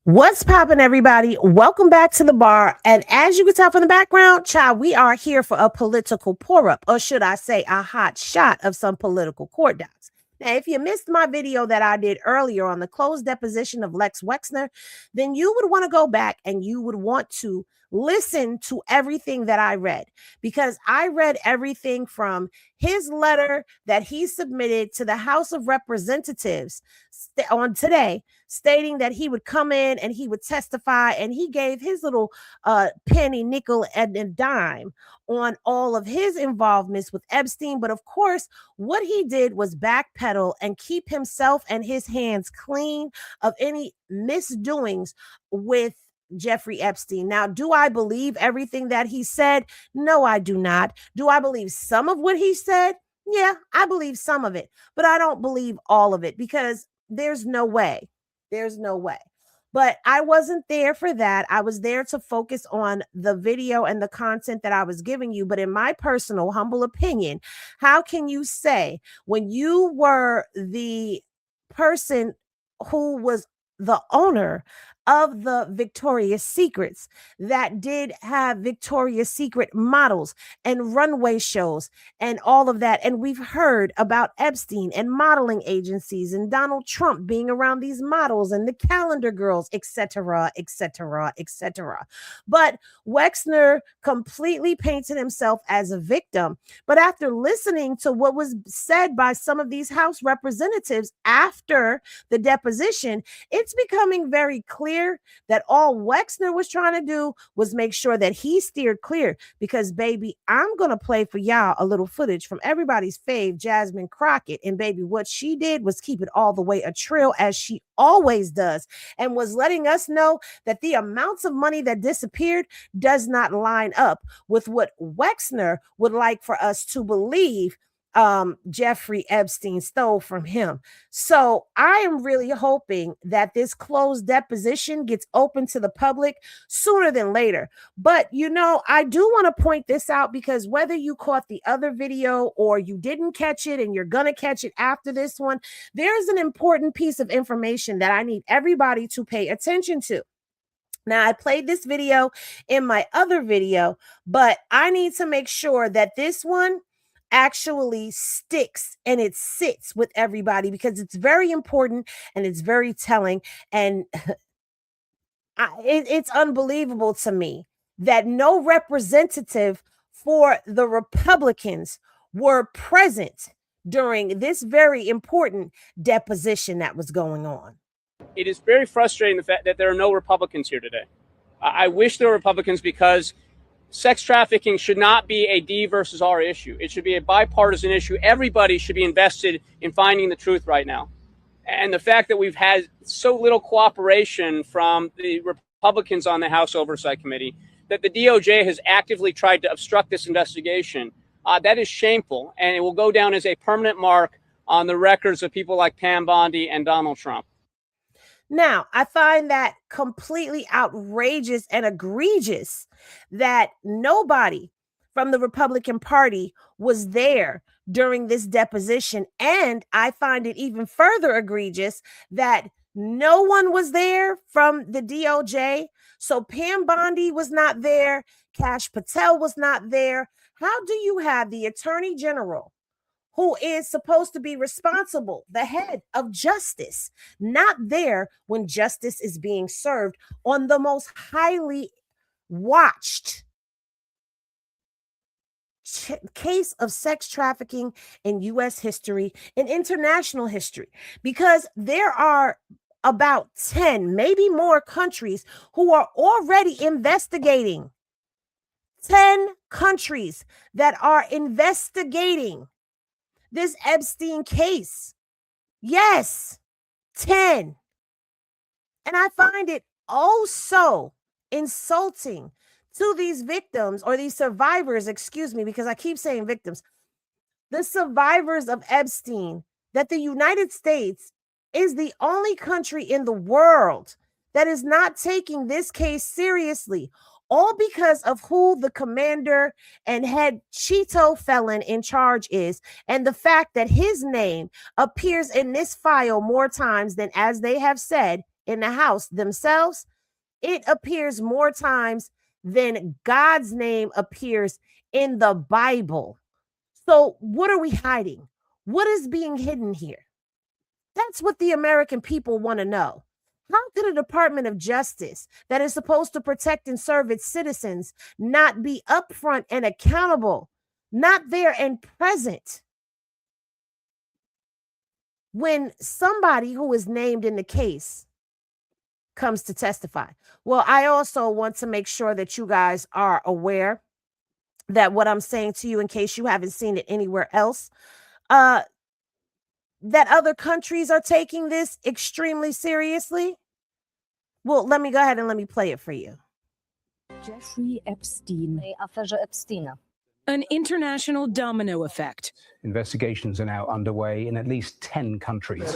What's poppin', everybody? Welcome back to the bar. And as you can tell from the background, child, we are here for a political pour-up, or should I say a hot shot of some political court docs. Now, if you missed my video that I did earlier on the closed deposition of Lex Wexner, then you would want to go back and you would want to listen to everything that I read, because I read everything from his letter that he submitted to the House of Representatives on today, stating that he would come in and he would testify, and he gave his little penny, nickel, and a dime on all of his involvements with Epstein. But of course, what he did was backpedal and keep himself and his hands clean of any misdoings with Jeffrey Epstein. Now, do I believe everything that he said? No, I do not. Do I believe some of what he said? Yeah, I believe some of it, but I don't believe all of it, because there's no way. There's no way. But I wasn't there for that. I was there to focus on the video and the content that I was giving you. But in my personal, humble opinion, how can you say, when you were the person who was the owner of the Victoria's Secrets, that did have Victoria's Secret models and runway shows and all of that, and we've heard about Epstein and modeling agencies and Donald Trump being around these models and the calendar girls, etc., etc., etc. But Wexner completely painted himself as a victim. But after listening to what was said by some of these House representatives after the deposition, it's becoming very clear that all Wexner was trying to do was make sure that he steered clear. Because, baby, I'm going to play for y'all a little footage from everybody's fave, Jasmine Crockett. And, baby, what she did was keep it all the way a trail, as she always does, and was letting us know that the amounts of money that disappeared does not line up with what Wexner would like for us to believe Jeffrey Epstein stole from him. So I am really hoping that this closed deposition gets open to the public sooner than later. But, you know, I do want to point this out, because whether you caught the other video or you didn't catch it and you're going to catch it after this one, there's an important piece of information that I need everybody to pay attention to. Now, I played this video in my other video, but I need to make sure that this one actually sticks and it sits with everybody, because it's very important and it's very telling. And it's unbelievable to me that no representative for the Republicans were present during this very important deposition that was going on. It is very frustrating, the fact that there are no Republicans here today. I wish there were Republicans, because sex trafficking should not be a D versus R issue. It should be a bipartisan issue. Everybody should be invested in finding the truth right now. And the fact that we've had so little cooperation from the Republicans on the House Oversight Committee, that the DOJ has actively tried to obstruct this investigation, that is shameful, and it will go down as a permanent mark on the records of people like Pam Bondi and Donald Trump. Now, I find that completely outrageous and egregious that nobody from the Republican Party was there during this deposition. And I find it even further egregious that no one was there from the DOJ. So Pam Bondi was not there. Kash Patel was not there. How do you have the Attorney General, who is supposed to be responsible, the head of justice, not there when justice is being served on the most highly watched case of sex trafficking in U.S. history and international history? Because there are about 10, maybe more countries who are already investigating. 10 countries that are investigating this Epstein case. Yes, 10. And I find it oh so insulting to these victims, or these survivors, excuse me, because I keep saying victims, the survivors of Epstein, that the United States is the only country in the world that is not taking this case seriously, all because of who the commander and head Cheeto felon in charge is, and the fact that his name appears in this file more times than, as they have said, in the house themselves, it appears more times than God's name appears in the Bible. So, what are we hiding? What is being hidden here? That's what the American people want to know. How could a Department of Justice that is supposed to protect and serve its citizens not be upfront and accountable, not there and present when somebody who is named in the case comes to testify? Well, I also want to make sure that you guys are aware that what I'm saying to you, in case you haven't seen it anywhere else, that other countries are taking this extremely seriously. Well, let me go ahead and let me play it for you. Jeffrey Epstein. Aferze Epsteina. An international domino effect. Investigations are now underway in at least 10 countries.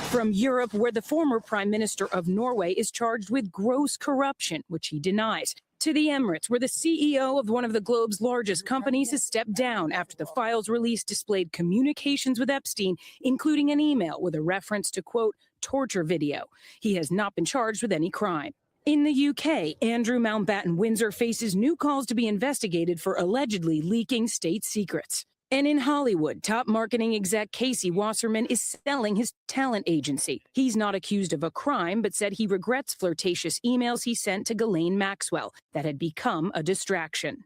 From Europe, where the former Prime Minister of Norway is charged with gross corruption, which he denies, to the Emirates, where the CEO of one of the globe's largest companies has stepped down after the files released displayed communications with Epstein, including an email with a reference to, quote, torture video. He has not been charged with any crime. In the UK, Andrew Mountbatten Windsor faces new calls to be investigated for allegedly leaking state secrets. And in Hollywood, top marketing exec Casey Wasserman is selling his talent agency. He's not accused of a crime, but said he regrets flirtatious emails he sent to Ghislaine Maxwell that had become a distraction.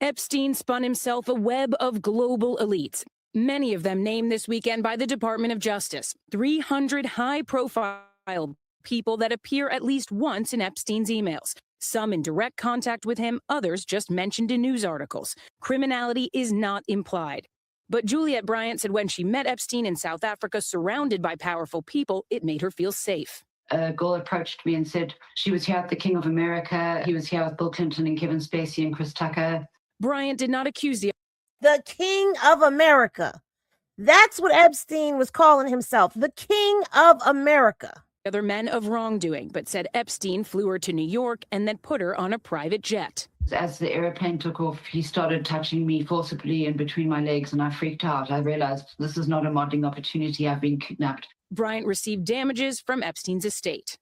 Epstein spun himself a web of global elites, many of them named this weekend by the Department of Justice. 300 high-profile people that appear at least once in Epstein's emails. Some in direct contact with him, others just mentioned in news articles. Criminality is not implied. But Juliette Bryant said when she met Epstein in South Africa, surrounded by powerful people, it made her feel safe. A girl approached me and said she was here with the King of America. He was here with Bill Clinton and Kevin Spacey and Chris Tucker. Bryant did not accuse the King of America. That's what Epstein was calling himself, the King of America. Other men of wrongdoing, but said Epstein flew her to New York and then put her on a private jet. As the airplane took off, he started touching me forcibly in between my legs, and I freaked out. I realized this is not a modeling opportunity. I've been kidnapped. Bryant received damages from Epstein's estate.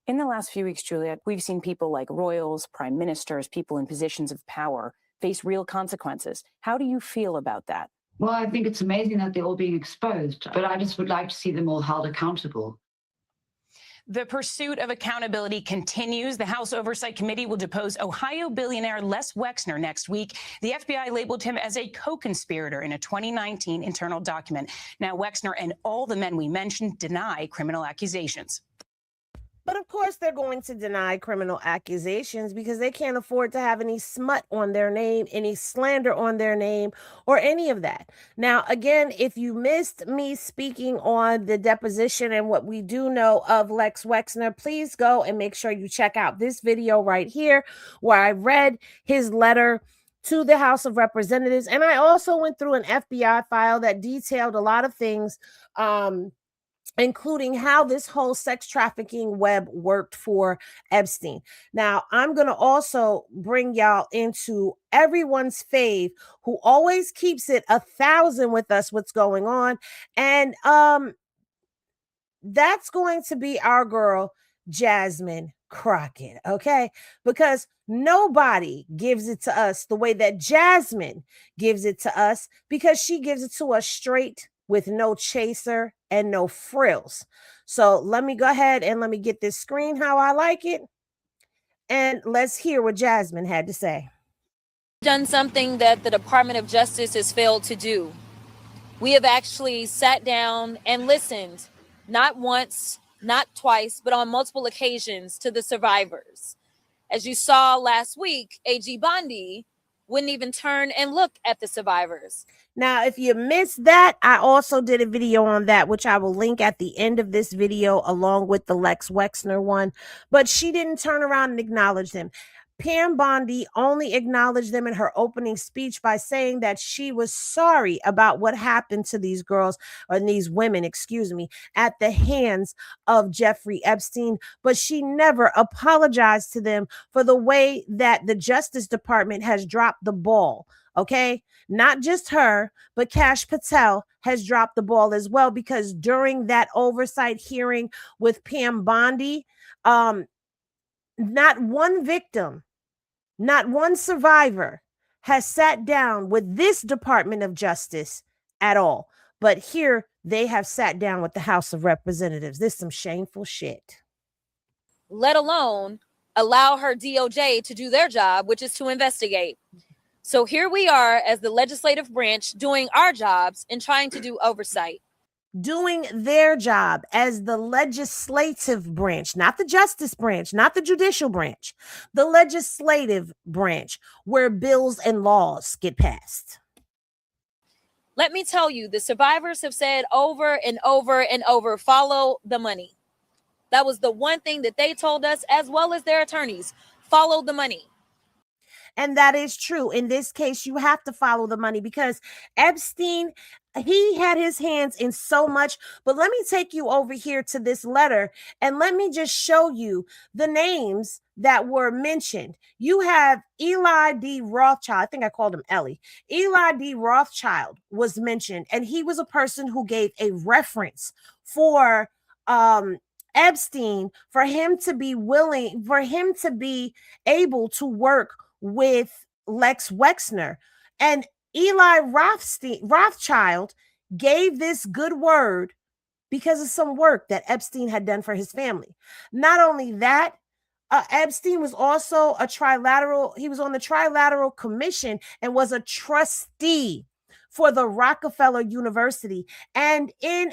In the last few weeks, Juliette, we've seen people like royals, prime ministers, people in positions of power face real consequences. How do you feel about that? Well, I think it's amazing that they're all being exposed, but I just would like to see them all held accountable. The pursuit of accountability continues. The House Oversight Committee will depose Ohio billionaire Lex Wexner next week. The FBI labeled him as a co-conspirator in a 2019 internal document. Now, Wexner and all the men we mentioned deny criminal accusations. But of course, they're going to deny criminal accusations because they can't afford to have any smut on their name, any slander on their name, or any of that. Now, again, if you missed me speaking on the deposition and what we do know of Lex Wexner, please go and make sure you check out this video right here where I read his letter to the House of Representatives. And I also went through an FBI file that detailed a lot of things, including how this whole sex trafficking web worked for Epstein. Now, I'm going to also bring y'all into everyone's fave who always keeps it 1,000 with us, what's going on. And that's going to be our girl, Jasmine Crockett, okay? Because nobody gives it to us the way that Jasmine gives it to us, because she gives it to us straight with no chaser and no frills. So let me go ahead and let me get this screen how I like it. And let's hear what Jasmine had to say. Done something that the Department of Justice has failed to do. We have actually sat down and listened, not once, not twice, but on multiple occasions to the survivors. As you saw last week, AG Bondi wouldn't even turn and look at the survivors. Now, if you missed that, I also did a video on that, which I will link at the end of this video along with the Lex Wexner one. But she didn't turn around and acknowledge them. Pam Bondi only acknowledged them in her opening speech by saying that she was sorry about what happened to these girls, or these women, excuse me, at the hands of Jeffrey Epstein, but she never apologized to them for the way that the Justice Department has dropped the ball. Okay, not just her, but Kash Patel has dropped the ball as well, because during that oversight hearing with Pam Bondi, not one victim, not one survivor has sat down with this Department of Justice at all. But here they have sat down with the House of Representatives. This is some shameful shit. Let alone allow her DOJ to do their job, which is to investigate. So here we are as the legislative branch doing our jobs and trying to do oversight. Doing their job as the legislative branch, not the justice branch, not the judicial branch, the legislative branch, where bills and laws get passed. Let me tell you, the survivors have said over and over and over, follow the money. That was the one thing that they told us, as well as their attorneys, follow the money. And that is true. In this case, you have to follow the money, because Epstein, he had his hands in so much. But let me take you over here to this letter, and let me just show you the names that were mentioned. You have Eli D. Rothschild. I think I called him Ellie. Eli D. Rothschild was mentioned, and he was a person who gave a reference for Epstein, for him to be willing, for him to be able to work with Lex Wexner. And Eli Rothschild gave this good word because of some work that Epstein had done for his family. Not only that, Epstein was also he was on the Trilateral Commission and was a trustee for the Rockefeller University. And in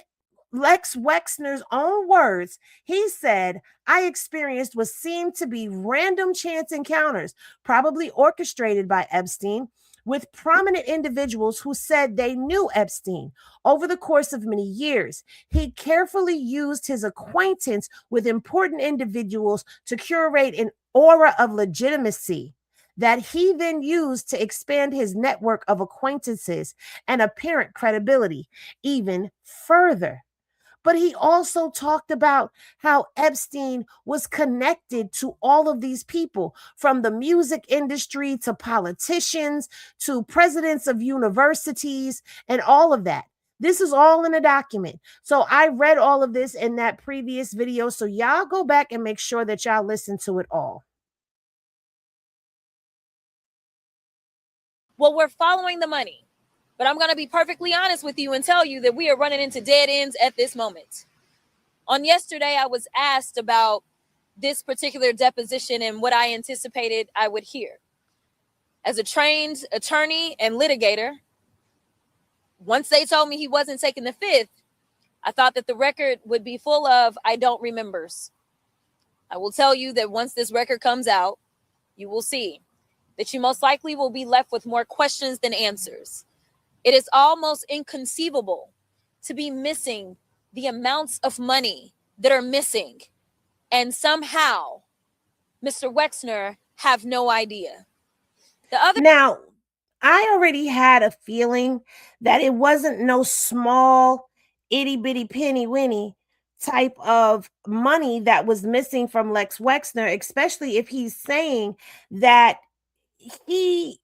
Lex Wexner's own words, he said, I experienced what seemed to be random chance encounters, probably orchestrated by Epstein, with prominent individuals who said they knew Epstein. Over the course of many years, he carefully used his acquaintance with important individuals to curate an aura of legitimacy that he then used to expand his network of acquaintances and apparent credibility even further. But he also talked about how Epstein was connected to all of these people, from the music industry to politicians to presidents of universities and all of that. This is all in a document. So I read all of this in that previous video. So y'all go back and make sure that y'all listen to it all. Well, we're following the money. But I'm going to be perfectly honest with you and tell you that we are running into dead ends at this moment. On yesterday, I was asked about this particular deposition and what I anticipated I would hear. As a trained attorney and litigator, once they told me he wasn't taking the fifth, I thought that the record would be full of I don't remembers. I will tell you that once this record comes out, you will see that you most likely will be left with more questions than answers. It is almost inconceivable to be missing the amounts of money that are missing, and somehow Mr. Wexner have no idea. Now, I already had a feeling that it wasn't no small itty bitty penny winny type of money that was missing from Lex Wexner, especially if he's saying that he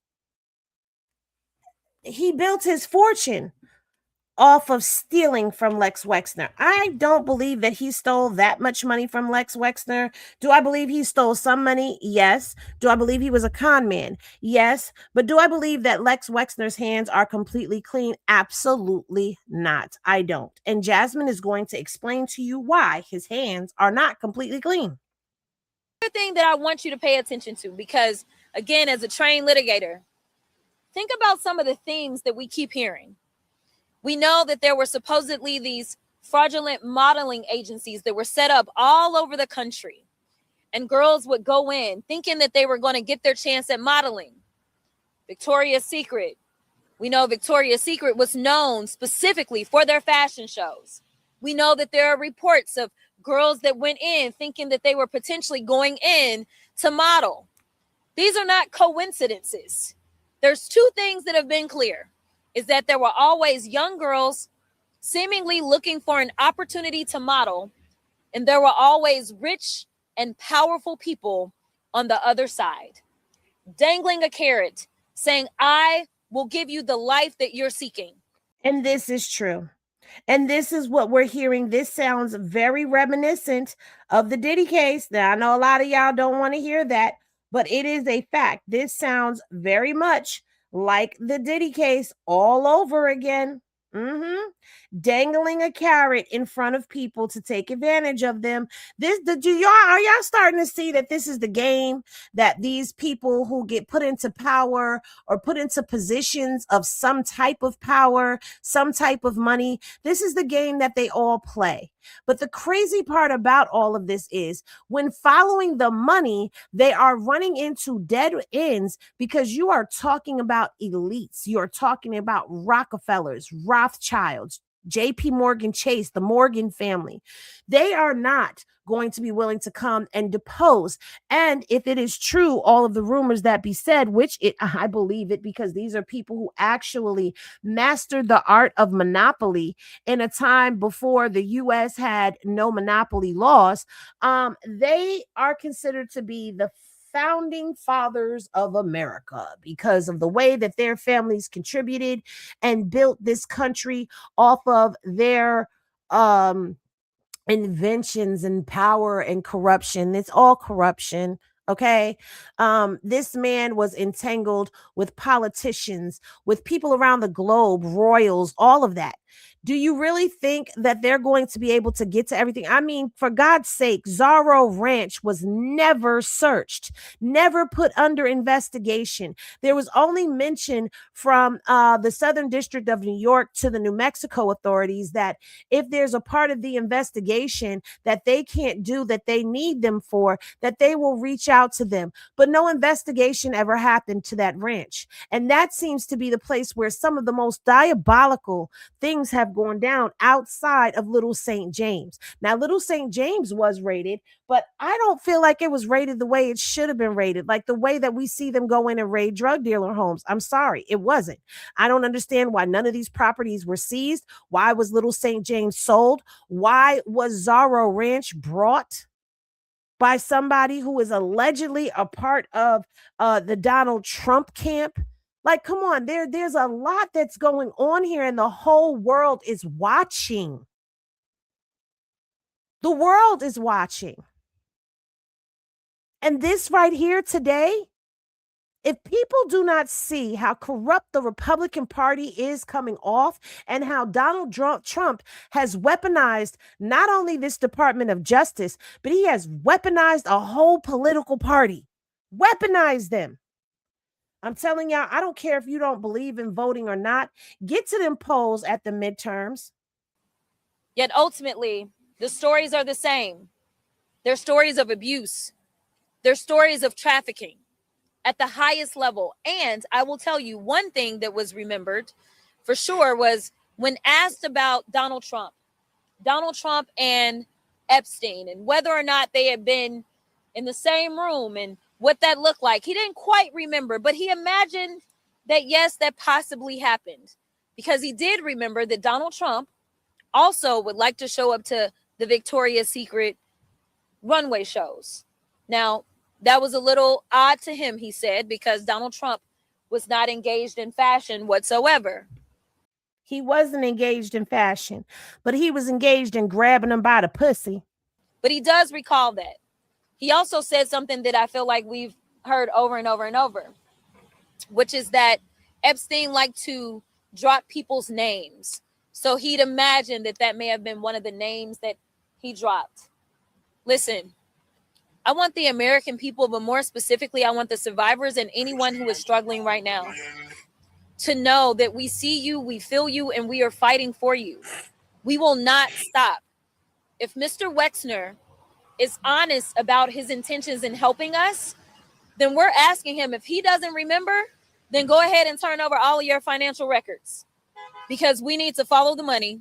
built his fortune off of stealing from Lex Wexner. I don't believe that he stole that much money from Lex Wexner. Do I believe he stole some money? Yes. Do I believe he was a con man? Yes. But do I believe that Lex Wexner's hands are completely clean? Absolutely not. I don't. And Jasmine is going to explain to you why his hands are not completely clean. The thing that I want you to pay attention to, because again, as a trained litigator, think about some of the themes that we keep hearing. We know that there were supposedly these fraudulent modeling agencies that were set up all over the country, and girls would go in thinking that they were going to get their chance at modeling. Victoria's Secret. We know Victoria's Secret was known specifically for their fashion shows. We know that there are reports of girls that went in thinking that they were potentially going in to model. These are not coincidences. There's two things that have been clear, is that there were always young girls seemingly looking for an opportunity to model, and there were always rich and powerful people on the other side, dangling a carrot, saying, I will give you the life that you're seeking. And this is true. And this is what we're hearing. This sounds very reminiscent of the Diddy case. Now, I know a lot of y'all don't want to hear that, but it is a fact. This sounds very much like the Diddy case all over again. Dangling a carrot in front of people to take advantage of them. Are y'all starting to see that this is the game that these people who get put into power or put into positions of some type of power, some type of money, this is the game that they all play. But the crazy part about all of this is when following the money, they are running into dead ends because you are talking about elites. You're talking about Rockefellers, Rothschilds, JP Morgan Chase, the Morgan family. They are not going to be willing to come and depose. And if it is true, all of the rumors that be said, I believe it, because these are people who actually mastered the art of monopoly in a time before the U.S. had no monopoly laws. They are considered to be the founding fathers of America because of the way that their families contributed and built this country off of their inventions and power and corruption. It's all corruption. Okay. This man was entangled with politicians, with people around the globe, royals, all of that. Do you really think that they're going to be able to get to everything? I mean, for God's sake, Zorro Ranch was never searched, never put under investigation. There was only mention from the Southern District of New York to the New Mexico authorities that if there's a part of the investigation that they can't do, that they need them for, that they will reach out to them. But no investigation ever happened to that ranch. And that seems to be the place where some of the most diabolical things have gone down outside of Little St. James. Now, Little St. James was raided, but I don't feel like it was raided the way it should have been raided, like the way that we see them go in and raid drug dealer homes. I'm sorry, it wasn't. I don't understand why none of these properties were seized. Why was Little St. James sold? Why was Zorro Ranch brought by somebody who is allegedly a part of the Donald Trump camp? Like, come on, there's a lot that's going on here, and the whole world is watching. The world is watching. And this right here today, if people do not see how corrupt the Republican Party is coming off and how Donald Trump has weaponized not only this Department of Justice, but he has weaponized a whole political party, weaponized them. I'm telling y'all, I don't care if you don't believe in voting or not. Get to them polls at the midterms. Yet ultimately, the stories are the same. They're stories of abuse. They're stories of trafficking at the highest level. And I will tell you one thing that was remembered for sure was when asked about Donald Trump and Epstein and whether or not they had been in the same room and what that looked like. He didn't quite remember, but he imagined that, yes, that possibly happened because he did remember that Donald Trump also would like to show up to the Victoria's Secret runway shows. Now, that was a little odd to him, he said, because Donald Trump was not engaged in fashion whatsoever. He wasn't engaged in fashion, but he was engaged in grabbing them by the pussy. But he does recall that. He also said something that I feel like we've heard over and over and over, which is that Epstein liked to drop people's names. So he'd imagine that that may have been one of the names that he dropped. Listen, I want the American people, but more specifically, I want the survivors and anyone who is struggling right now to know that we see you, we feel you, and we are fighting for you. We will not stop. If Mr. Wexner is honest about his intentions in helping us, then we're asking him, if he doesn't remember, then go ahead and turn over all of your financial records because we need to follow the money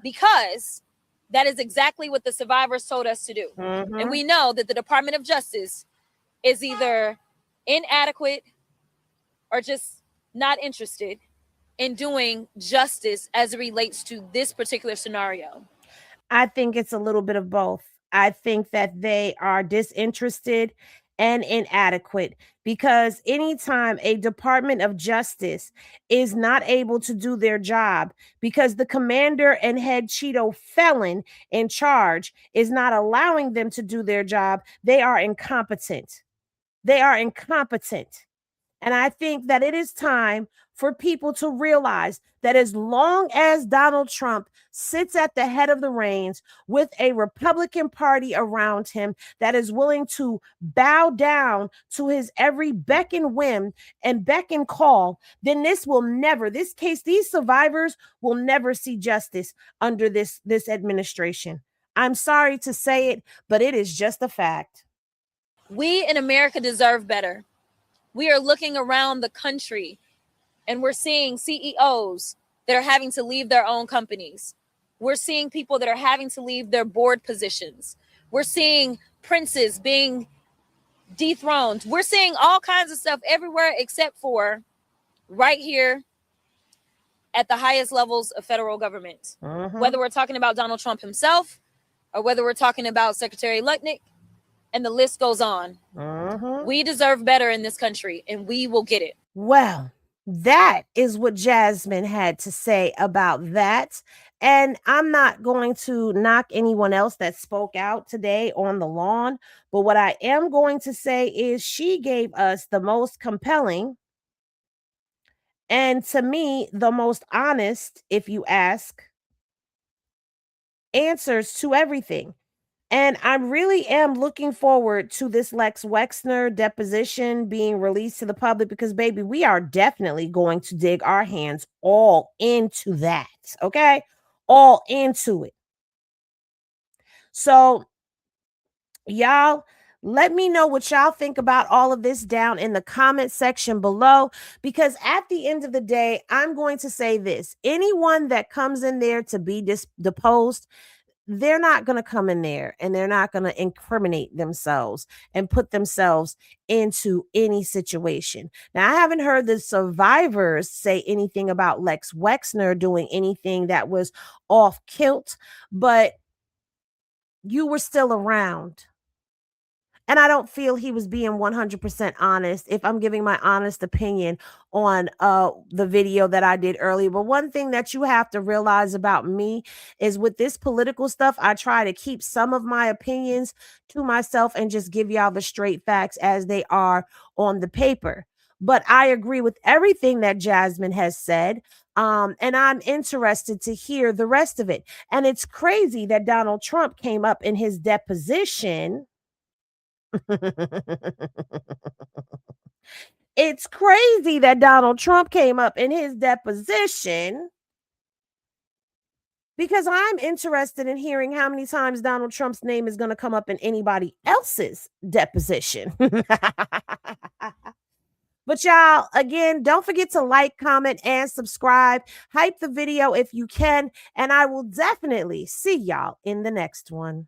because that is exactly what the survivors told us to do. And we know that the Department of Justice is either inadequate, or just not interested in doing justice as it relates to this particular scenario? I think it's a little bit of both. I think that they are disinterested and inadequate, because anytime a Department of Justice is not able to do their job because the commander and head Cheeto felon in charge is not allowing them to do their job, they are incompetent. They are incompetent. And I think that it is time for people to realize that as long as Donald Trump sits at the head of the reins with a Republican Party around him that is willing to bow down to his every beck and whim and beck and call, then this case, these survivors will never see justice under this administration. I'm sorry to say it, but it is just a fact. We in America deserve better. We are looking around the country and we're seeing CEOs that are having to leave their own companies. We're seeing people that are having to leave their board positions. We're seeing princes being dethroned. We're seeing all kinds of stuff everywhere except for right here at the highest levels of federal government. Whether we're talking about Donald Trump himself or whether we're talking about Secretary Lutnick, and the list goes on. We deserve better in this country, and we will get it. Well, that is what Jasmine had to say about that. And I'm not going to knock anyone else that spoke out today on the lawn. But what I am going to say is she gave us the most compelling and, to me, the most honest, if you ask, answers to everything. And I really am looking forward to this Lex Wexner deposition being released to the public, because, baby, we are definitely going to dig our hands all into that, okay? All into it. So, y'all, let me know what y'all think about all of this down in the comment section below, because at the end of the day, I'm going to say this. Anyone that comes in there to be deposed, they're not going to come in there and they're not going to incriminate themselves and put themselves into any situation. Now, I haven't heard the survivors say anything about Lex Wexner doing anything that was off kilt, but you were still around. And I don't feel he was being 100% honest, if I'm giving my honest opinion on the video that I did earlier. But one thing that you have to realize about me is, with this political stuff, I try to keep some of my opinions to myself and just give y'all the straight facts as they are on the paper. But I agree with everything that Jasmine has said. And I'm interested to hear the rest of it. And it's crazy that Donald Trump came up in his deposition. It's crazy that Donald Trump came up in his deposition, because I'm interested in hearing how many times Donald Trump's name is going to come up in anybody else's deposition. But y'all, again, don't forget to like, comment, and subscribe. Hype the video if you can, and I will definitely see y'all in the next one.